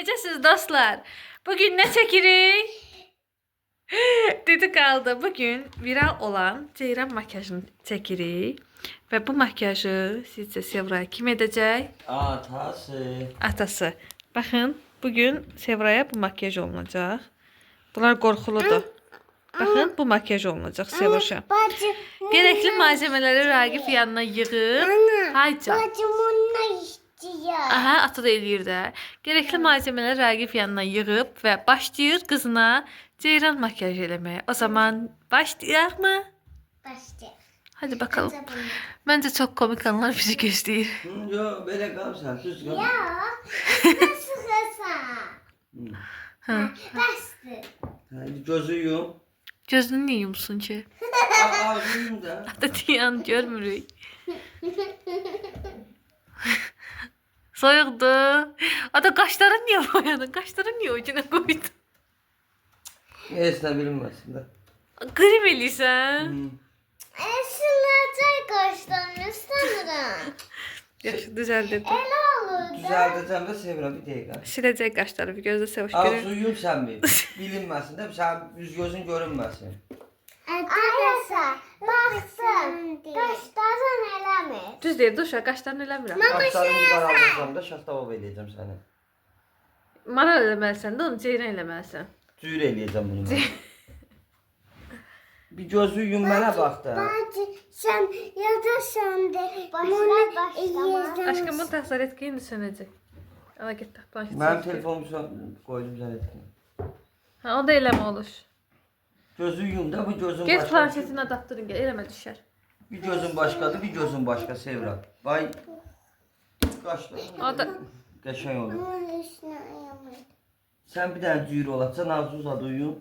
necəsiniz dostlar? Bugün ne çekirik? Dedi kaldı. Bugün viral olan ceyran makyajını çekirik. Ve bu makyajı sizce Sevra'ya kim edecek? Atası. Atası. Bakın bugün Sevra'ya bu makyaj olunacak. Bunlar qorxuludur. Bakın bu makyaj olunacak Sevra'ya. Gerekli malzemeleri Ragif yanına yığıb. Hayca. Bacım onunla istiyor. Aha, ata da eləyir də. Gerekli malzemeleri Ragif yanına yığıb və başlayır qızına ceyran makyaj eləməyə. O zaman başlayaq mı? Başlayalım. Hadi bakalım. Bence çok komik anlar bizi gözləyir. Yo böyle kalsan düz kal. Ya nasıl kısa? Ha. Bastı. Hadi gözü yum. Gözünü niye yumsun ki? Ağzı yum da. Da diyan görmürük. Soyuqdu. Ada qaşların niye boyadın? Qaşların niye ucuna koydun? Esna bilinmesin de. Qrim eləysən. Esılacak kaşlarını sanırım. Yaxşı, düzəldirdim. Ne olur? Düzelteceğim de Sevra bir dakika. Siləcək qaşları bir gözdə seviş Ağzı görür. yum sen bir. Bilinmesin de sen yüz gözün görünmesin. Arkadaşlar baksın. Kaşların eləmir. Düz deyir, duşa qaşlarını eləmirəm. Kaşlarını karartırsam da şaftava vereceğim sana. Maral eləməlisən də onu ceyran eləməlisən. Tüyür eləyəcəm bunu ben. Bir gözü yum mənə bax da. Bacı sen ya da sen de bunu başlama. Aşkım bu təsər etki indi sönəcək. Ala get tax planşet. Mənim telefonumu koydum zənetkin. Ha, o da eləmə olur. Gözü yum da bu gözün Get başqa. planşetini adaptırın, gəl, eləmə düşər. Bir gözün başqadır, bir gözün başqa Sevra. Vay. Qaşlar. O da Qəşəng olur. Bunun üstüne ayamaydı. Sən bir dənə cüyür olacaq, ağzı uzadı uyum.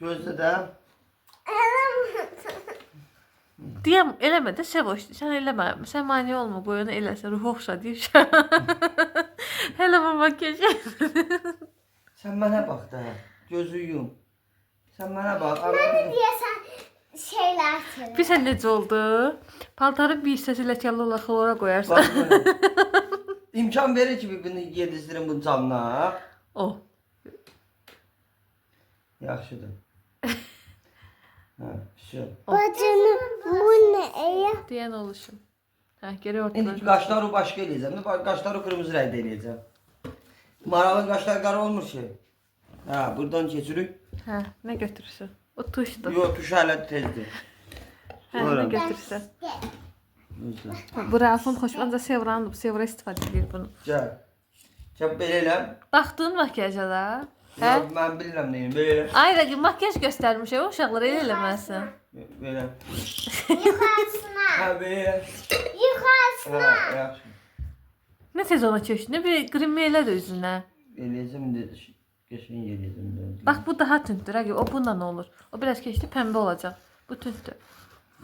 Gözdə də. deyəm, eləmə də Sevoş, sən eləmə. Sən mane olma, qoyunu eləsə, ruhu oxşa deyir. Hələ bu makyaj. Sən mənə bax da. Gözü yum. Sən mənə bax. Diyesen şeyler söyle. Bilsən necə oldu? Paltarın bir hissəsi ləkəli olaraq ora qoyarsan. Bax mənə. İmkan verir ki, bir-birini yedizdirin bu canına. O. Yaxşıdır. Hə, şey. Bacının bu ne ya? Deyən oluşum. Hə, geri İndi ortadan. qaşları başqa eləyəcəm. Qaşları qırmızı rəngdə eləyəcəm. Maralın qaşları qara olmur ki. Hə, buradan keçirik. Hə, nə götürürsən? O tuşdur. Yox, tuş hələ tezdir. Hə, nə Sonra. götürürsən? Gözlə. Bu Rafın xoşmanca Sevrandır. Bu Sevra istifadə edir bunu. Gəl. Gəl belə elə. Baxdın makyaja da? Hə? Yox, mən bilirəm neyim. Belə elə. Ay rəqim makyaj göstərmişəm. Uşaqlara elə eləməlisən. Belə. Yukarısına. Hə, belə. Yukarısına. Hə, yaxşı. Nə tez ona köçdün? Bir qrimmi elə də üzünə. Eləyəcəm indi. Qəşəng eləyəcəm indi. Bax bu daha tündür. Rəqim o bununla nə olur? O biraz keçdi pəmbə olacaq. Bu tündür.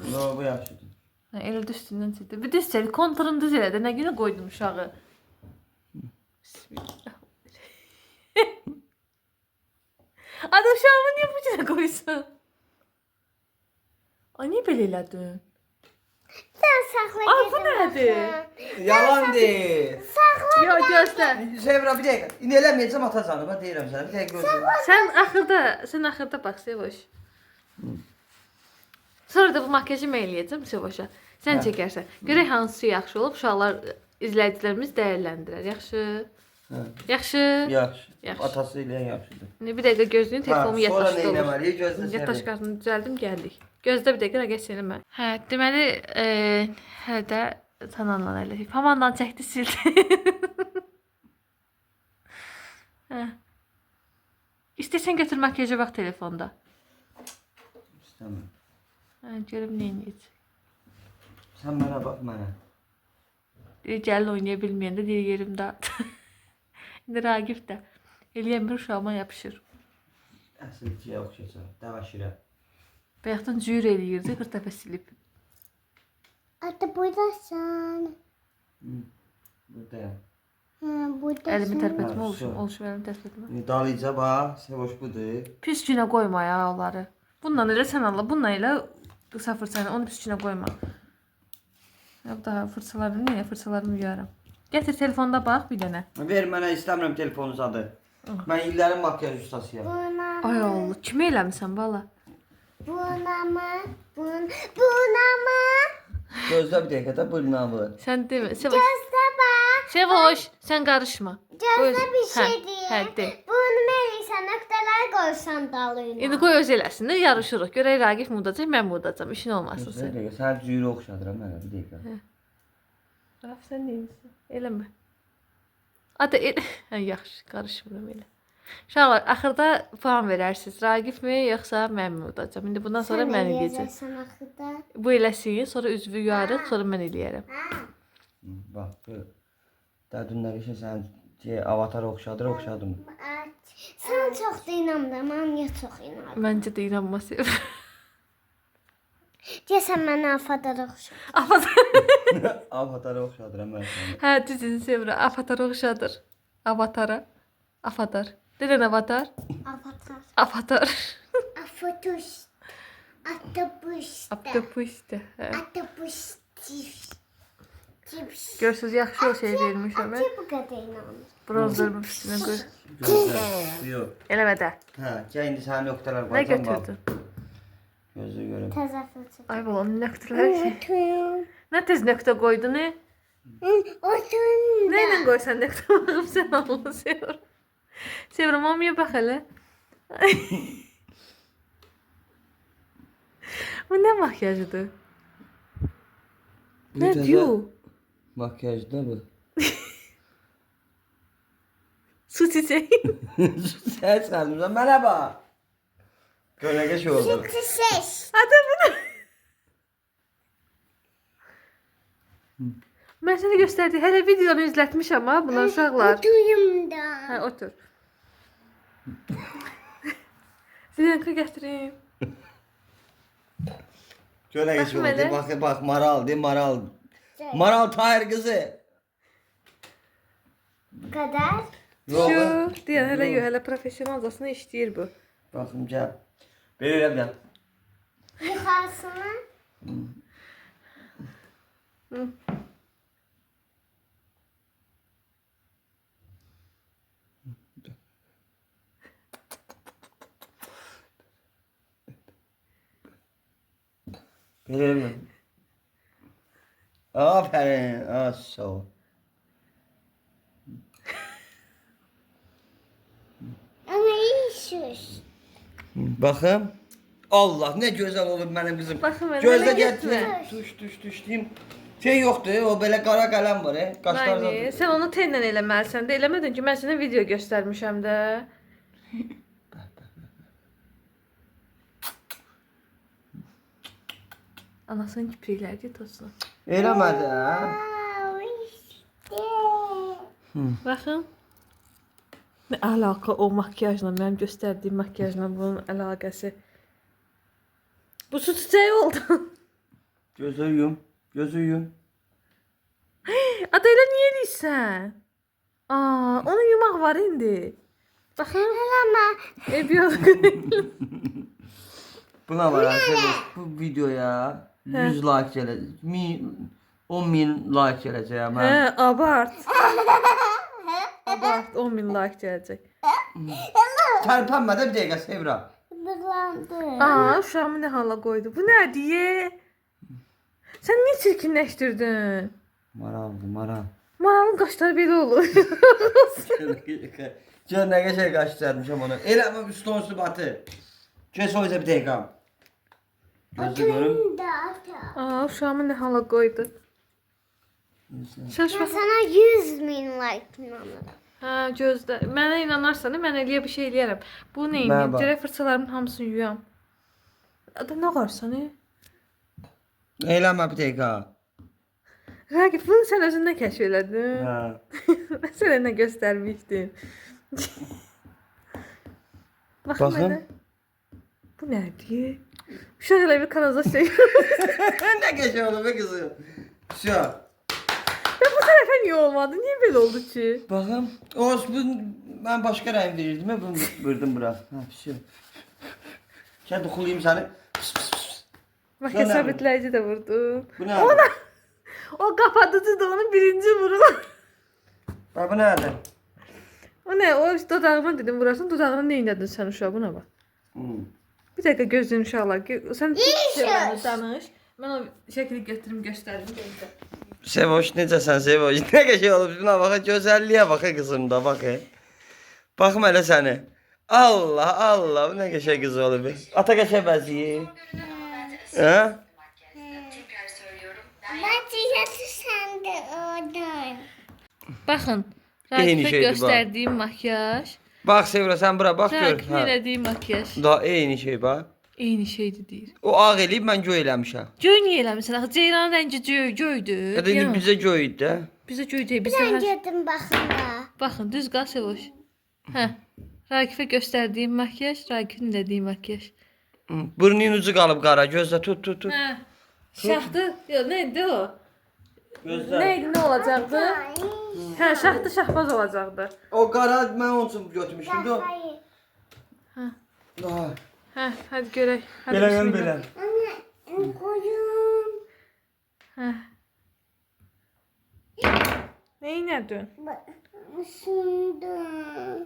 Yox, bu yaxşıdır. Hə, elə də üstündən çıxdı. Bir düz çəli, konturunu düz elədi. Nə günə qoydun uşağı? Bismillah. Adı uşağımı niyə bu cürə qoysun? Ay, niyə belə elədin? Sen sakla. Ay, bu nədir? Yalan deyil. Yox, gözlə. Sevra bir dəqiqə. İndi eləməyəcəm atacanım. Mən deyirəm sənə. Bir dəqiqə gözlə. Sən axırda bax Sevoş. Sonra da bu makyajı mən eləyəcəm Sevoşa. Sən Hə. çəkərsən. Görək hansı yaxşı olub, uşaqlar, izləyicilərimiz dəyərləndirər. Yaxşı? Hə. Yaxşı? Yaxşı. Yaxşı. Atası ilə yaxşıdır. İndi bir dəqiqə gözlüyün, telefonumu Sonra yataşda nə olur. eləməliyik? Gözlə Yataş Sevra. qartını düzəldim, gəldik. Gözlə bir dəqiqə, rəqət eləmə. Hə, deməli, hələ də tananla eləyik. Hamandan çəkdi, sildi. Hə. İstəsən götür makyajı bax telefonda. İstəməm. Hə, görüm nə edəcək. Sən mənə bax mənə. Deyir, gəlin oynaya bilməyəndə deyir, yerimdə. İndi Ragif də eləyən bir uşağıma yapışır. Əsl ikiyə oxşayacaq. Dəvaşirə. Bayaqdan cüyür eləyirdi, 40 dəfə silib. Adı buradasın. Buradayam. Buradasın. Əlimi tərpətmə Ha, oluşum, şu. oluşum əlimi tərpətmə. İndi dalıca bax. Sevoş budur. Pis günə qoyma ya onları. Bundan elə sən Allah, bununla elə qısa fırçanı, onu pis günə qoyma. Ya bu daha fırçalarını, niyə fırçalarını yuyaram. Gətir telefonda bax bir dənə. Ver mənə, istəmirəm telefonun zadı. Mən illərin makyaj ustasıyam. Ay Allah, kimi eləmisən bala? Buna mı? Gözlə bir dəqiqə də burnamı. Sən demə. Sevoş, Gözlə bax. Sevoş, sən qarışma. Gözlə bir şey Hə, deyim. de. Bunu Melisa nöqtələr qoysan dalıyla. İndi qoy öz eləsin də yarışırıq. Görək Raqif mi udacaq, mən mi udacam? İşin olmasın Bir sən. dəqiqə, sən cüyürü oxşadıram mənə bir dəqiqə. Raqif sən neyinsən? Eləmə. Hadi el. Hə, yaxşı, qarışmıram elə. Uşaqlar, axırda puan verərsiniz. Raqif mi, yoxsa mən mi udacam? İndi bundan sonra mən eləyəcəm. Sən axıda. Bu eləsin, sonra üzvü yuarıq, sonra mən eləyərəm. Bax, bu. Dədin nə qəşə sən avatara oxşadım. Sən çox da inanmıram, mən niyə çox inanıram? Məncə də inanması. Deyəsən mənə afadara oxşar. Avatara oxşadıram mən səni. Hə, düzün Sevra, avatara oxşadır. Avatara. Avatar. Deyən avatar? Avatar. Avatar. Afatuş. Atapuş. Aptopuşdu. Hə. Atapuş. Cips. Görsüz yaxşı o şey vermişəm. Ati bu qədər inanır. Bronzerimi üstünə qoy. Yox. Eləmə də. Hə, gəl indi sənə nöqtələr Nə qoyacam bax. götürdün? Gözlə görüm. Təzə fırça. Ay balam, nöqtələr şey. Oturun. Nə tez nöqtə qoydun, ne? Oturun. Nə ilə qoysan nöqtə baxım sən Allah Sevra. Sevra, mamiyə bax hələ. Bu nə makyajıdır? Nə diyor? Makyajda bu. Su çiçeği. Sən çalmısan mənə bax. Görəgə şey oldu. Ses. Adı bu ne? Mən sənə göstərdim. Hələ videonu izlətmişəm ha buna uşaqlar. Oturayım da. Hə, otur. Zilenka gətirim. Görəgə şey Baxım oldu. elə. Bax, bax, maral, de maral. Maral Tahir qızı. Bu qədər. Yox. Şu, deyən hələ yox, hələ professionalcasına işləyir bu. Baxım gəl. Belə bir. Yuxarısına. Belə mi? Aferin. Sağ ol. Ama iyi söz. Baxım. Allah, nə gözəl olur mənim qızım. Baxım elə, Gözlə elə gətir. getmə. Tuş deyim. Şey yoxdur, o belə qara qələm var, qaşlar Ayni, sən onu tenlə eləməlisən də. Eləmədin ki, mən sənə video göstərmişəm də. Anasının kiprikləri get olsun. Eləmədi, hə? İşte. Baxın. Nə əlaqə o makyajla, mənim göstərdiyim makyajla bunun əlaqəsi. Bu su çiçəyi oldu. Gözü yum, gözü yum. Ada elə niyə eləyirsən? Onun yumaq var indi. Baxın. Ama Ev yox. Buna var, bu videoya 100 like gələcək. 10.000 like gələcək mən. Hə, abart. Abart, 10.000 like gələcək. Tərpənmə də bir dəqiqə Sevra. dırlandı. Uşağımı nə hala qoydu? Bu nə diye? Sən niyə çirkinləşdirdin? Maraldır, maral. Maralın qaşları belə olur. Gör nə qəşəng qaş çərmişəm onu. Eləmə üstün üstü batı. Kes o bir dəqiqə. Gözü görüm. Da. Uşağımı nə hala qoydu? Şaş Ben bax. sana 100.000 like inanırım. Hə, gözlə. Mənə inanarsan, mən eləyə bir şey eləyərəm. Bu nə Mənə idi? bax. Dirək fırçalarımın hamısını yuyam. Ada nə qarsan? Eləmə bir dəqiqə. Rəqib, bunu sən özündən kəşf elədin. Hə. Mən sənə nə göstərmişdim. Baxın Baxın. mənə. Bu nədir? Uşaq elə bir kanalizasiya. Nə qəşəng oldu be qızım. Şo. Ya bu tərəfə niyə olmadı? Niyə belə oldu ki? Baxım. Bu mən başqa rəng verirdim, bunu vurdum bura. Hə, şo. Sən toxulayım səni. Bax, Sən nə sabitləyici də vurdum. Bu nə? O qapadıcı da onun birinci vurur. Bax bu nədir? O ne? O dodağıma dedim vurarsan. Dodağına ne inledin sen uşağa? Buna bak. Bir dakika gözün uşaqlar. Sen Sevranı danış. Ben o şəkili götürüm göstərim. Sevoş, necəsən Sevoş? Nə qəşəng olub. Buna bax, gözəlliyə bax qızım da bax. Baxım elə səni. Allah, Allah, bu nə qəşəng qız olub. Ata qəşəng bəziyir. Hə? Bence yatı sen de oradan. Baxın. Eyni Raqifə şeydir, göstərdiyim makyaj. Bax Sevra, sən bura bax gör. Raqifin elədiyi makyaj. Da eyni şey bax. Eyni şeydir deyir. O ağ eləyib, mən göy eləmişəm. Göy niyə eləmirsən? Axı ceyranın rəngi göydür. Ya da indi bizə göy idi də. Bizə göy deyil. Bizə Ben hər... gördüm bakında. Baxın, düz qal Sevoş. Hə. Raqifə göstərdiyim makyaj, Raqifin elədiyi makyaj. Burnun ucu qalıb qara, gözlə tut. Hə. Şaxdı. Yox, nə idi o? Gözlə. Nə idi, nə olacaqdı? Hə, şaxdı şahbaz olacaqdı. O qara mən onun üçün götürmüşdüm də. Hayır. Hə. Hə, hadi görək. Hadi Belə bismillah. belə. Anne koyun. Hə. Nə inədin? Sündüm.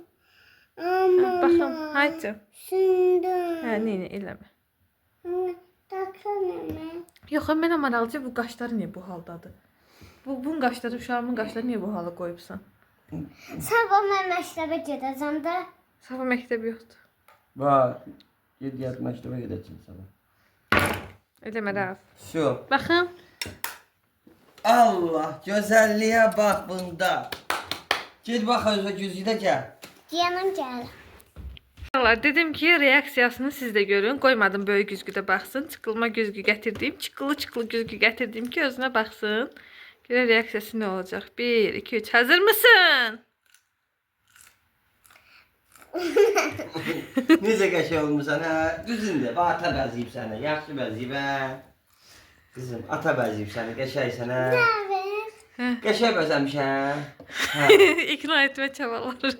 Baxın, haydi. Sündüm. Hə, nə eləmə. Taksana mı? Yox, mən maralcı bu qaşları niyə bu haldadır? Bunun qaşları, uşağımın qaşları niyə bu hala qoyubsan? Sabah ben məktəbə gedəcəm də. Sabah məktəb yoxdur. Bax, ged yat məktəbə gedəcəksən sabah. Eləmə Rəf. Şu. Baxın. Allah, gözəlliyə bax bunda. Ged bax özə güzgüdə gəl. Yanım gəl. Uşaqlar, dedim ki, reaksiyasını siz də görün. Qoymadım böyük güzgüdə baxsın. Çıqqılma güzgü gətirdim. Çıqqılı güzgü gətirdim ki, özünə baxsın. Görə reaksiyası nə olacaq? 1, 2, 3. Hazır mısın? Necə qəşəng olmusan, hə? Düzündə, bax ata bəziyib səni, yaxşı bəziyib, hə? Qızım, ata bəziyib səni, qəşəngsən, hə? Evet. Qəşəng bəzəmişəm. Hə, İkna etmə çabaları.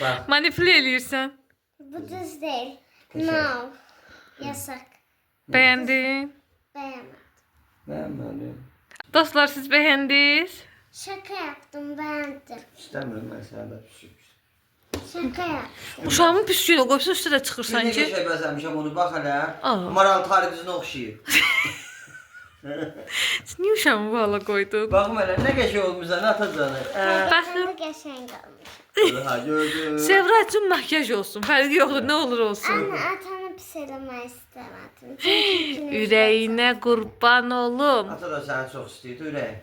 bax. Manipulə eləyirsən. Bu düz değil. No. Yasak. Bəyəndin? Beğenmedim. Mənim. Dostlar, siz bəyəndiniz? Şaka yaptım beğendim. İstəmirəm mən sənə də pişik. Şaka yaptım. Uşağımın püsküyünə qoysun, üstə də çıxır Necə sanki. qəşəng bəzəmişəm onu, bax hələ. Aa. Maral tarixinə oxşayır. Niyə uşağımı bu hala qoydun? Baxım hələ, nə qəşəng olmusan, atacanı. Baxın. Sen de geçen kalmış. Ha, gördüm. Sevra üçün makyaj olsun. Fərqi yoxdur, nə olur olsun. Anne atanı pis eləmək istemedim. Çünkü Ürəyinə qurban olum. Ata da səni çox istəyirdi, ürək.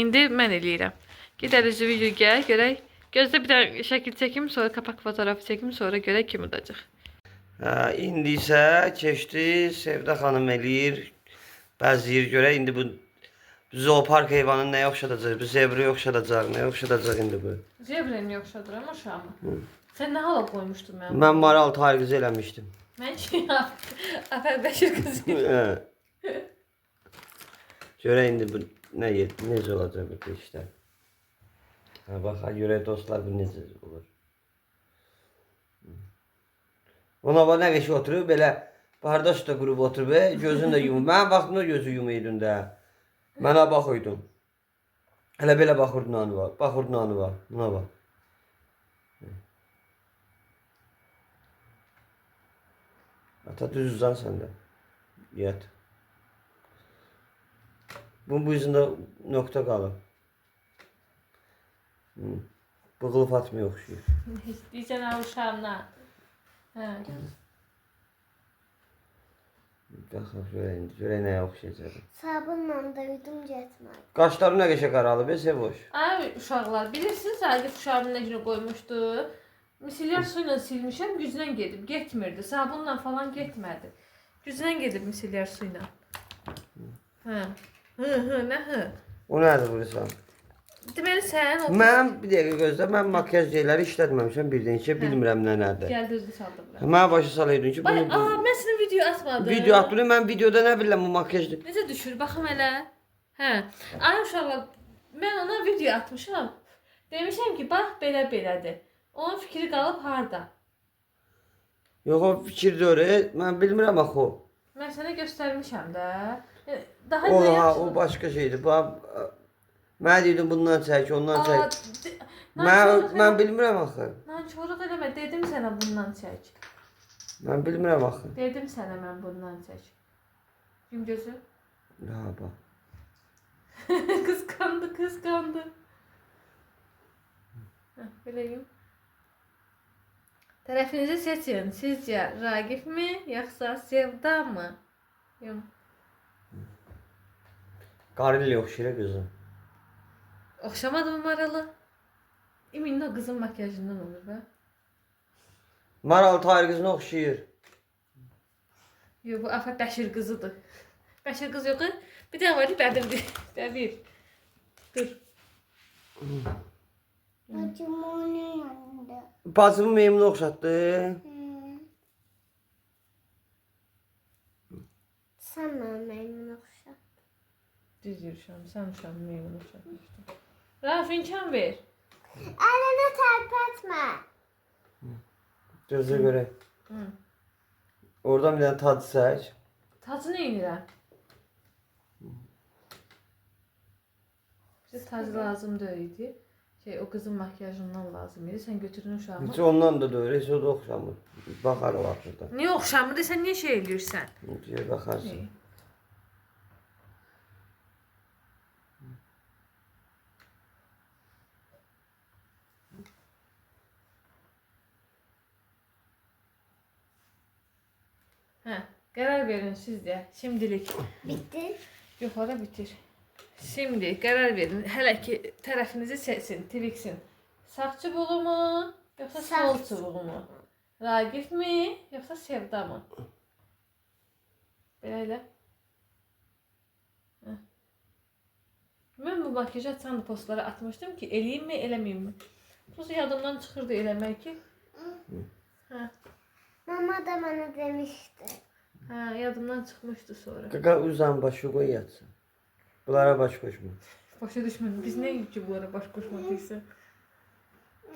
İndi mən eləyirəm. Gedəriz videoya görək. Gözdə bir dənə şəkil çəkim, sonra kapaq fotoğrafı çəkim, sonra görək kim udacaq. Hə, indi isə keçdi, Sevda xanım eləyir, bəzəyir görək. İndi bu zoopark heyvanını nəyə oxşadacaq, bu zebraya oxşadacaq, nəyə oxşadacaq indi bu? Zebrəni yoxşadır ama uşağımı. Sən nə hala qoymuşdun mən? Mən maral tariqizi eləmişdim. Mən şey yaptım. Afər Bəşir qızı. Hə. Görək indi bu necə olacaq bu işlər. Ha, bax, görək dostlar, bu necə olur. Ona bax, nə qəşəng oturub, belə bardaş da qurub oturub, gözünü də yumub. Mənim vaxtımda gözü yumuydun da. Mənə baxıydın. Hələ belə baxırdın anı var. Baxırdın anı var. Buna bax. Ata düz uzan sən də. Yat. Bu yüzündə nöqtə qalır. Bığıl Fatmaya oxşuyur. Deyəcən ha uşağına. Hə. Baxaq görək nəyə oxşayacaq. Sabunla da yudum getmədi. Qaşları nə qəşəng qaralıb, Sevoş. Ay uşaqlar, bilirsiniz Arif uşağımın nə günə qoymuşdu? Misillər suyla silmişəm, gücdən gedib, getmirdi. Sabunla falan getmədi. Gücdən gedib misillər suyla. Hə. Nə hı? O nədir burası? Deməli sən o Mən bir dəqiqə gözlə, mən makyaj şeyləri işlətməmişəm birdən heç bilmirəm nədir. gəldirdi saldı bura. Mənə başa salaydın ki, Ay, bunu mən sənə video atmadım. video atdım, mən videoda nə bilirəm bu makyajdır. Necə düşür? Baxım elə. Hə. Ay uşaqlar, mən ona video atmışam. Demişəm ki, bax belə-belədir. Onun fikri qalıb harda? Yox, o fikir deyil, mən bilmirəm axı o. Mən sənə göstərmişəm də. Daha O, nə ha, yaxşı? o başqa şeydir. Bu, mən dedim bundan çək, ondan çək. Mən bilmirəm axı. Nançoruq eləmə, dedim sənə bundan çək. Mən bilmirəm axı. Dedim sənə mən bundan çək. Gün gözü. Ha bax. Kıskandı. Belə yum. Tərəfinizi seçin. Sizcə Ragif mi, yoxsa Sevda mı? Yum. Qaril oxşayır qızım. Oxşamadı mı Maralı? Emin o qızın makyajından olur be. Maral Tahir qızına oxşayır. Yo, bu Afət Bəşir qızıdır. Bəşir qız yox. Bir dənə var, Bədir. Bədir. Dur. Bacım onun yanında. Bacımı memnun oxşatdı. Sen memnun oxşa. Düz yürüşəm, sən uşaq meyvəni çatmışdın. Rafin kan ver. Elini tərpətmə. Gözə görə. Hı. Oradan bir dənə tac çək. Tacı nə edirəm? Bizə tac lazım deyildi. O qızın makyajından lazım idi. Sən götürdün uşağımı. Heç ondan da deyil, heç o da oxşamır. Baxar o vaxtda. Niyə oxşamır? Sən niyə şey eləyirsən? Necə baxarsın. Qərar verin sizcə. Şimdilik. Bitti. Yuxarı bitir. Şimdi qərar verin. Hələ ki tərəfinizi seçin, Twix'in. Sağ çubuğu mu, yoxsa sol çubuğu mu? Ragif mi, yoxsa Sevda mı? Belə elə. Mən bu makyajı açan postlara atmışdım ki, eləyim mi, eləməyim mi? Sonra yadımdan çıxırdı eləmək ki. Mama da bana demişti. Yadımdan çıxmışdı sonra. Qaqa uzan başı qoy yatsın. Bunlara baş qoşma. Başa düşmədim. Biz nəyik ki bunlara baş qoşmadıysa?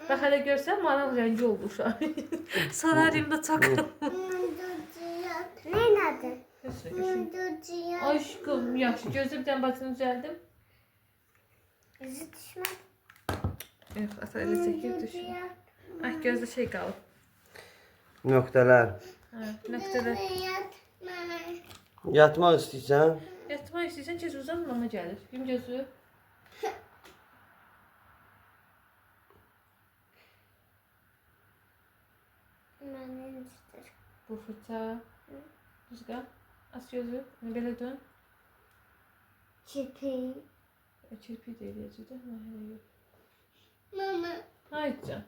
Bax hələ görsən, maral rəngi oldu uşaq. Solaryumda çakalım. Neylədi? Aşkım, yaxşı. Gözlə bir dənə bacını düzəldim. Yüzü düşmez. Yox, ata elə çəkir, düşür. Gözdə şey qalıb. Nöqtələr. Nöqtələr. Yatmaq istəyirsən? Yatmaq istəyirsən, gec uzan, mama gəlir. Gün gözü. Bu fırça. Düzgən. Aç gözü. Belə dön. Kirpi. Kirpi də eləyəcək də. Mama. Hayır can.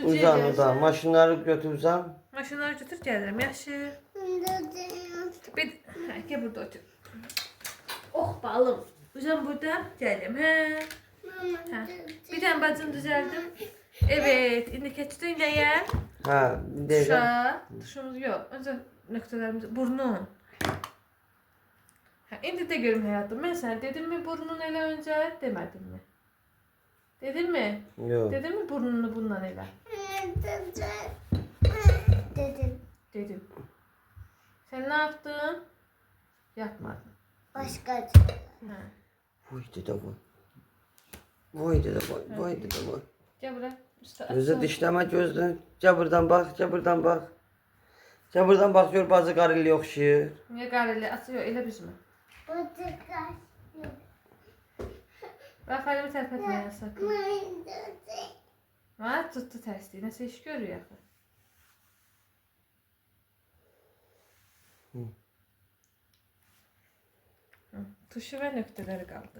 Uzan uzan. Maşınları götür uzan. Maşınları götür gəlirəm. Yaxşı. Gəl burada otur. Oh balım. Uzan burada. Gəlim. Bir dənə bacını düzəldim. Evet. İndi keçdin nəyə? Tuşa. Tuşumuz yox. Öncə nöqtələrimiz. Burnun. İndi də görüm həyatım. Mən sənə dedim mi burnun elə öncə? Demədim mi? Dedim mi? Yox. Dedim mi burnunu bundan elə? Dedim. Dedim. Sen ne yaptın? Yapmadın. Başka. Vay dede vay. Vay dede vay. Vay dede vay. Gel buraya. Gözü dişləmə gözdən. Gəl buradan bax, gəl buradan bax. Gəl buradan bax, gör bacı qarili oxşayır. Niyə qarili? Açıyor, elə büzmə. Rafael'imi tərpətməyə sakın. Tutdu tərsliyi. Nəsə iş görür yaxı. Tuşu və nöqtələri qaldı.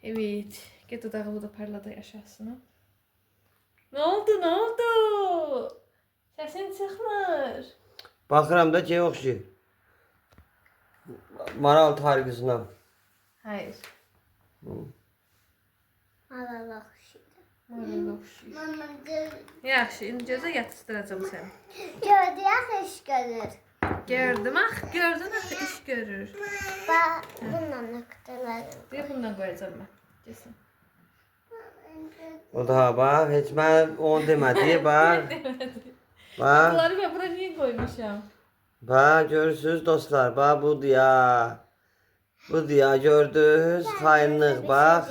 Evet. Get odağı bu da parladı aşağısına. Ne oldu? Ne oldu? Səsin çıxmır. Baxıram da ki oxşayır. Maral Tahir qızına. Hayır. Malala oxşayır. Marala oxşayır. Mama gör. Yaxşı, indi gözə yatışdıracağım səni. Gördü ya iş görür. Gördüm, gördün axı iş görür. Bak bununla noktalar. Bir bundan qoyacağım mən. Kesin. O da bax, heç mən onu demədi, bax. Bax. Bunları mən bura niyə qoymuşam? Bax, görürsünüz dostlar, bax budur ya. Budur ya, gördünüz, xainlik, bax.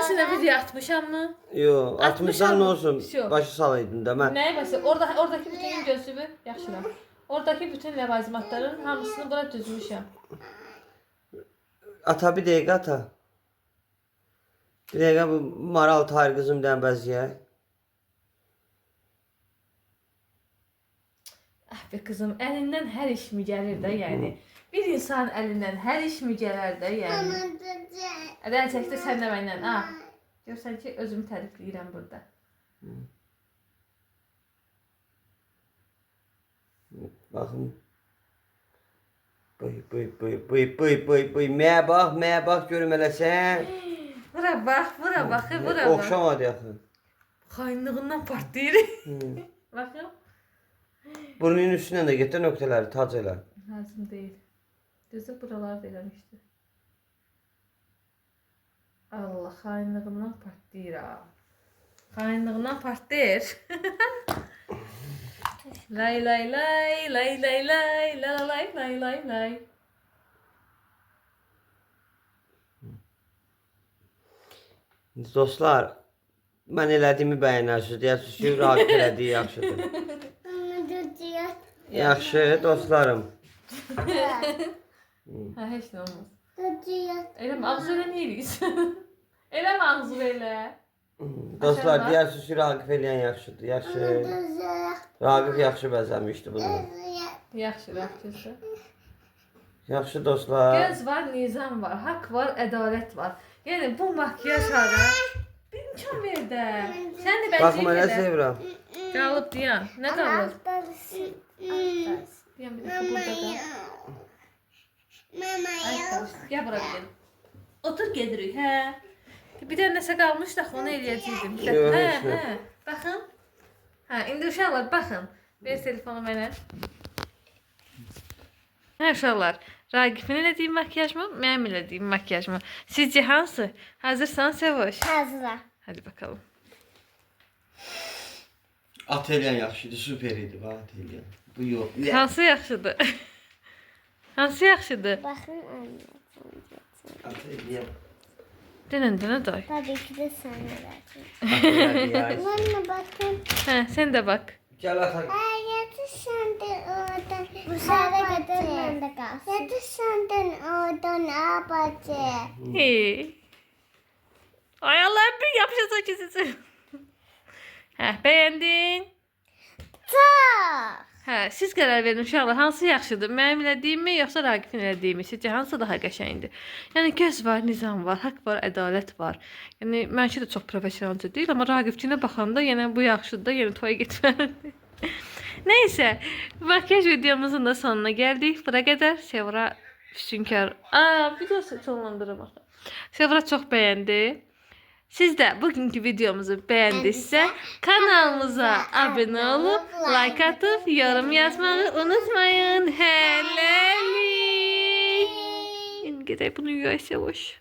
Üstüne video atmışam mı? Yo, 60'dan ne olsun? Всё. Başı salaydın da mən. Nəyə bəs? Oradakı bütün gözlüyü yaxşıram. Oradakı bütün ləvazimatların hamısını bura düzmüşəm. Ata bir dəqiqə ata. Bir dəqiqə bu maral tayır qızım dənbəziyə. Ah be kızım, əlindən hər iş mi gəlir də, yəni. Bir insan əlindən hər iş mi gələr də, yəni. Ədən çəkdi sən də məndən, ha. Görsən ki, özümü tərifləyirəm burada. Baxın. Bıy. Məyə bax görüm elə sən. Bura bax, bura bax. Oxşamadı yaxı. Xainlığından partlayır. Baxın. Burnunun üstündən də getdi nöqtələri tac elə. Lazım deyil. Düzü buralar da eləmişdi. Allah, xainlığından partlayır ha. Xainlığından partlayır. Lay lay lay lay lay lay la lay lay lay lay. Dostlar, mən elədiyimi bəyənərsiniz. Deyəsiniz ki, Raqib elədiyi yaxşıdır. Yaxşı, dostlarım. Ha, heç nə olmaz. Eləmə, ağzı elə nə eləyirsən? Eləmə ağzı elə. Dostlar, deyəsiniz ki, Raqib eləyən yaxşıdır. Yaxşı. Raqib yaxşı bəzəmişdi bunu. Yaxşı, yaxşısı. Yaxşı dostlar. Göz var, nizam var, haqq var, ədalət var. Yəni bu makyaj hara? Bir imkan ver də. Sən də Baxım bənzəyib elə elə. sevirəm. Qalıb deyən. Nə qalıb? Deyən bir dəfə burada da. Ay, gəl bura bir dəfə. Otur gedirik, hə? Bir də nəsə qalmış da onu eləyəcəkdim. Yox, Hə, heç nə. hə. Baxın. Hə, indi uşaqlar baxın. Ver telefonu mənə. Hə, uşaqlar. Raqifin elədiyi makyaj mı, mənim elədiyim makyaj mı? Sizcə hansı? Hazırsan Sevoş? Hazır. Hadi bakalım. At eləyən yaxşıdır, süper idi. At eləyən. Bu yox. Hansı yaxşıdır? Hansı yaxşıdır? Bakın anne. At eləyən. Dönə doy. Tabii ki de sen de At elədi ya. Anne bakın. Hə, sən də bax. Gəl ata. Yatı senden oradan. Bu sefer de kalsın. Yatı senden oradan abacı. Hey. Ay Allah'ım bir yapışacaq ki sizi. Hə, bəyəndin? Çok. Hə, siz qərar verin uşaqlar, hansı yaxşıdır? Mənim elədiyimmi, yoxsa Raqifin elədiyimi? Sizcə hansı daha qəşəngdir? Yəni göz var, nizam var, haqq var, ədalət var. Yəni mənki də çox professionalca deyil, amma Raqifçinə baxanda yenə bu yaxşıdır da, yenə toya getməlidir. Nəysə, makyaj videomuzun da sonuna gəldik. Bura qədər Sevra Füsunkar. Video sonlandırım axı. Sevra çox bəyəndi. Siz də bugünkü videomuzu bəyəndinizsə, kanalımıza abunə olub, like atıb, yorum yazmağı unutmayın. Hələlik. İndi gedək bunu yuyaq Sevoş.